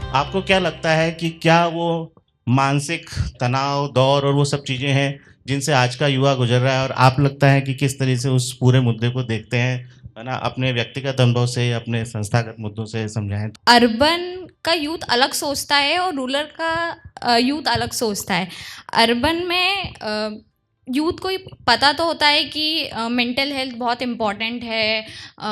आपको क्या लगता है कि क्या वो मानसिक तनाव, दौर और वो सब चीज़ें हैं जिनसे आज का युवा गुज़र रहा है, और आप लगता है कि किस तरह से उस पूरे मुद्दे को देखते हैं, है ना? अपने व्यक्तिगत अनुभव से, अपने संस्थागत मुद्दों से समझाएँ तो? अर्बन का यूथ अलग सोचता है और रूरल का यूथ अलग सोचता है। अर्बन में यूथ को ये पता तो होता है कि मेंटल हेल्थ बहुत इम्पॉर्टेंट है,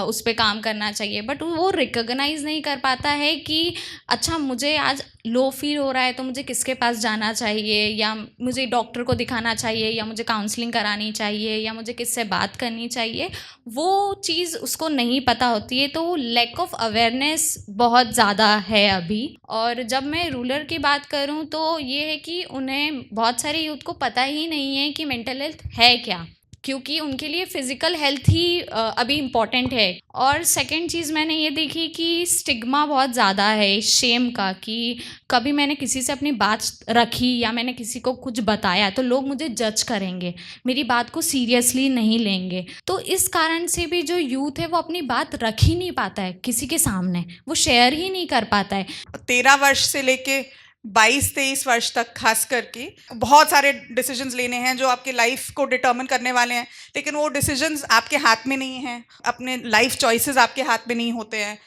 उस पे काम करना चाहिए, बट वो रिकॉग्नाइज नहीं कर पाता है कि अच्छा मुझे आज लो फील हो रहा है तो मुझे किसके पास जाना चाहिए, या मुझे डॉक्टर को दिखाना चाहिए, या मुझे काउंसलिंग करानी चाहिए, या मुझे किससे बात करनी चाहिए। वो चीज़ उसको नहीं पता होती है, तो लैक ऑफ अवेयरनेस बहुत ज़्यादा है अभी। और जब मैं रूरल की बात करूं तो ये है कि उन्हें, बहुत सारे यूथ को पता ही नहीं है कि मेंटल हेल्थ है क्या, क्योंकि उनके लिए फिजिकल हेल्थ ही अभी इम्पॉर्टेंट है। और सेकंड चीज़ मैंने ये देखी कि स्टिग्मा बहुत ज़्यादा है शेम का, कि कभी मैंने किसी से अपनी बात रखी या मैंने किसी को कुछ बताया तो लोग मुझे जज करेंगे, मेरी बात को सीरियसली नहीं लेंगे। तो इस कारण से भी जो यूथ है वो अपनी बात रख ही नहीं पाता है किसी के सामने, वो शेयर ही नहीं कर पाता है। 13 वर्ष से लेके 22-23 वर्ष तक खास करके बहुत सारे डिसीजंस लेने हैं जो आपके लाइफ को डिटर्मिन करने वाले हैं, लेकिन वो डिसीजंस आपके हाथ में नहीं हैं। अपने लाइफ चॉइसेस आपके हाथ में नहीं होते हैं।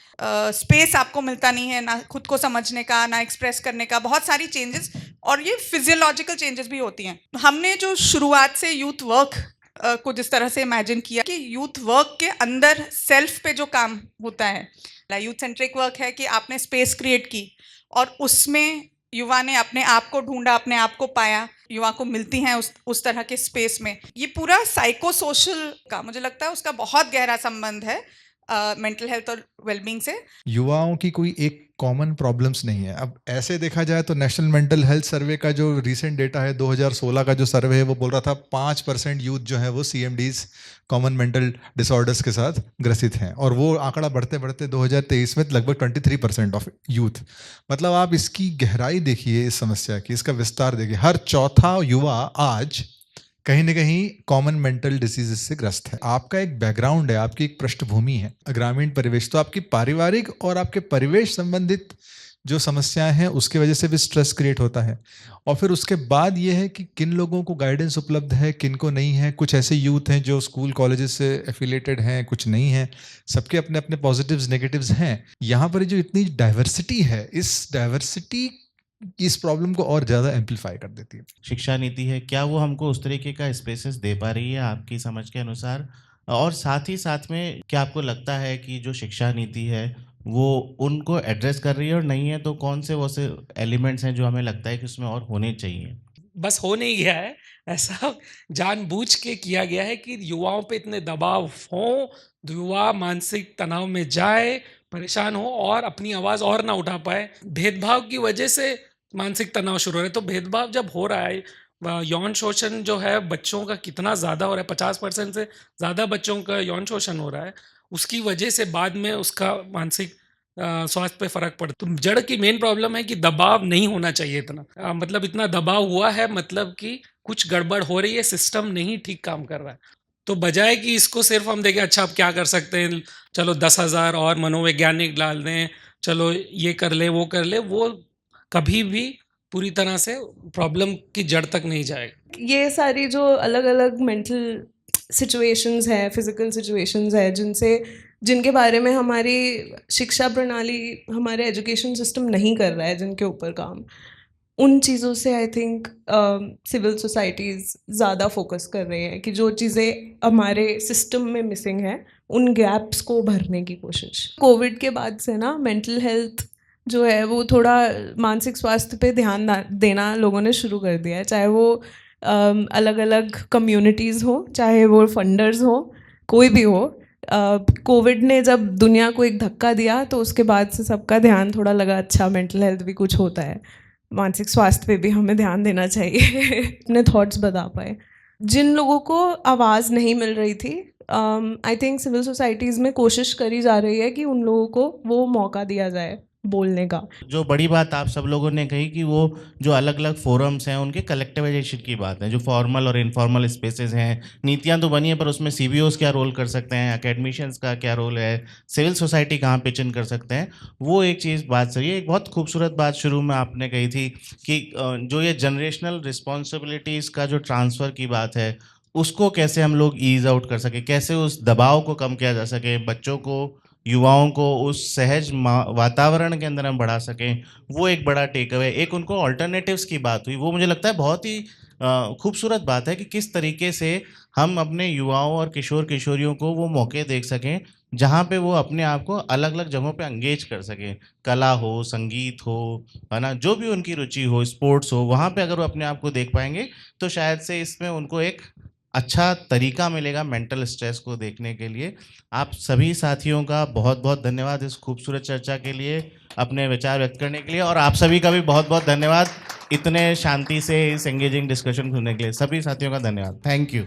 स्पेस आपको मिलता नहीं है, ना खुद को समझने का, ना एक्सप्रेस करने का। बहुत सारी चेंजेस, और ये फिजियोलॉजिकल चेंजेस भी होती हैं। हमने जो शुरुआत से यूथ वर्क को जिस तरह से इमेजिन किया कि यूथ वर्क के अंदर सेल्फ पे जो काम होता है, यूथ सेंट्रिक वर्क है कि आपने स्पेस क्रिएट की और उसमें युवा ने अपने आप को ढूंढा, अपने आप को पाया। युवा को मिलती हैं उस तरह के स्पेस में। ये पूरा साइको सोशल का मुझे लगता है उसका बहुत गहरा संबंध है मेंटल हेल्थ और वेलबींग से। युवाओं की कोई एक कॉमन प्रॉब्लम्स नहीं है। अब ऐसे देखा जाए तो नेशनल मेंटल हेल्थ सर्वे का जो रीसेंट डेटा है 2016 का जो सर्वे है वो बोल रहा था 5% यूथ जो है वो CMDs कॉमन मेंटल डिसऑर्डर्स के साथ ग्रसित हैं, और वो आंकड़ा बढ़ते बढ़ते 2023 में लगभग 23% ऑफ यूथ। मतलब आप इसकी गहराई देखिए, इस समस्या की, इसका विस्तार देखिए। हर चौथा युवा आज कहीं ना कहीं कॉमन मेंटल डिसीजेस से ग्रस्त है। आपका एक बैकग्राउंड है, आपकी एक पृष्ठभूमि है, ग्रामीण परिवेश, तो आपकी पारिवारिक और आपके परिवेश संबंधित जो समस्याएं हैं उसके वजह से भी स्ट्रेस क्रिएट होता है। और फिर उसके बाद ये है कि किन लोगों को गाइडेंस उपलब्ध है, किन को नहीं है। कुछ ऐसे यूथ हैं जो स्कूल कॉलेजेस से एफिलिएटेड हैं, कुछ नहीं है। सबके अपने अपने पॉजिटिव्स नेगेटिव्स हैं। यहाँ पर जो इतनी डाइवर्सिटी है, इस डाइवर्सिटी इस प्रॉब्लम को और ज़्यादा एम्पलीफाई कर देती है। शिक्षा नीति है, क्या वो हमको उस तरीके का स्पेसेस दे पा रही है आपकी समझ के अनुसार? और साथ ही साथ में क्या आपको लगता है कि जो शिक्षा नीति है, वो उनको एड्रेस कर रही है, और नहीं है तो कौन से वो से एलिमेंट्स हैं जो हमें लगता है कि उसमें और होने चाहिए? बस हो नहीं गया है, ऐसा जानबूझ के किया गया है कि युवाओं पे इतने दबाव हों, युवा मानसिक तनाव में जाए, परेशान हो और अपनी आवाज़ और ना उठा पाए। भेदभाव की वजह से मानसिक तनाव शुरू हो रहा है। तो भेदभाव जब हो रहा है, यौन शोषण जो है बच्चों का कितना ज़्यादा हो रहा है, 50% से ज़्यादा बच्चों का यौन शोषण हो रहा है, उसकी वजह से बाद में उसका मानसिक स्वास्थ्य पे फ़र्क पड़ता। तो जड़ की मेन प्रॉब्लम है कि दबाव नहीं होना चाहिए इतना। मतलब इतना दबाव हुआ है, मतलब कि कुछ गड़बड़ हो रही है, सिस्टम नहीं ठीक काम कर रहा है। तो बजाय कि इसको सिर्फ हम देखें अच्छा अब क्या कर सकते हैं, चलो 10,000 और मनोवैज्ञानिक डाल दें, चलो ये कर ले वो कर ले, वो कभी भी पूरी तरह से प्रॉब्लम की जड़ तक नहीं जाएगा। ये सारी जो अलग अलग मेंटल सिचुएशंस है, फिजिकल सिचुएशंस है, जिनके बारे में हमारी शिक्षा प्रणाली, हमारे एजुकेशन सिस्टम नहीं कर रहा है, जिनके ऊपर काम, उन चीज़ों से आई थिंक सिविल सोसाइटीज़ ज़्यादा फोकस कर रही हैं कि जो चीज़ें हमारे सिस्टम में मिसिंग है उन गैप्स को भरने की कोशिश। कोविड के बाद से ना मेंटल हेल्थ जो है वो थोड़ा मानसिक स्वास्थ्य पे ध्यान देना लोगों ने शुरू कर दिया है, चाहे वो अलग अलग कम्युनिटीज़ हो, चाहे वो फंडर्स हो, कोई भी हो। कोविड ने जब दुनिया को एक धक्का दिया तो उसके बाद से सबका ध्यान थोड़ा लगा, अच्छा मेंटल हेल्थ भी कुछ होता है, मानसिक स्वास्थ्य पे भी हमें ध्यान देना चाहिए। अपने थॉट्स बता पाए। जिन लोगों को आवाज़ नहीं मिल रही थी, आई थिंक सिविल सोसाइटीज़ में कोशिश करी जा रही है कि उन लोगों को वो मौका दिया जाए बोलने का। जो बड़ी बात आप सब लोगों ने कही कि वो जो अलग-अलग फोरम्स हैं, उनके कलेक्टिवाइज़ेशन की बात है, जो फॉर्मल और इनफॉर्मल स्पेसेस हैं, नीतियाँ तो बनी हैं पर उसमें सीबीओज़ क्या रोल कर सकते हैं, एकेडमिशियंस का क्या रोल है, सिविल सोसाइटी कहाँ पिच इन कर सकते हैं, वो एक चीज़ बात सही है। एक बहुत खूबसूरत बात शुरू में आपने कही थी कि जो ये जनरेशनल रिस्पॉन्सिबिलिटीज़ का जो ट्रांसफ़र की बात है, उसको कैसे हम लोग ईज़ आउट कर सकें, कैसे उस दबाव को कम किया जा सके, बच्चों को, युवाओं को उस सहज वातावरण के अंदर हम बढ़ा सकें, वो एक बड़ा टेक अवे। एक उनको ऑल्टरनेटिव्स की बात हुई, वो मुझे लगता है बहुत ही खूबसूरत बात है कि किस तरीके से हम अपने युवाओं और किशोर किशोरियों को वो मौके देख सकें जहाँ पे वो अपने आप को अलग अलग जगहों पे एंगेज कर सकें। कला हो, संगीत हो, है ना, जो भी उनकी रुचि हो, स्पोर्ट्स हो, वहाँ पे अगर वो अपने आप को देख पाएंगे तो शायद से इसमें उनको एक अच्छा तरीका मिलेगा मेंटल स्ट्रेस को देखने के लिए। आप सभी साथियों का बहुत-बहुत धन्यवाद इस खूबसूरत चर्चा के लिए, अपने विचार व्यक्त करने के लिए, और आप सभी का भी बहुत-बहुत धन्यवाद इतने शांति से इस एंगेजिंग डिस्कशन सुनने के लिए। सभी साथियों का धन्यवाद। Thank you.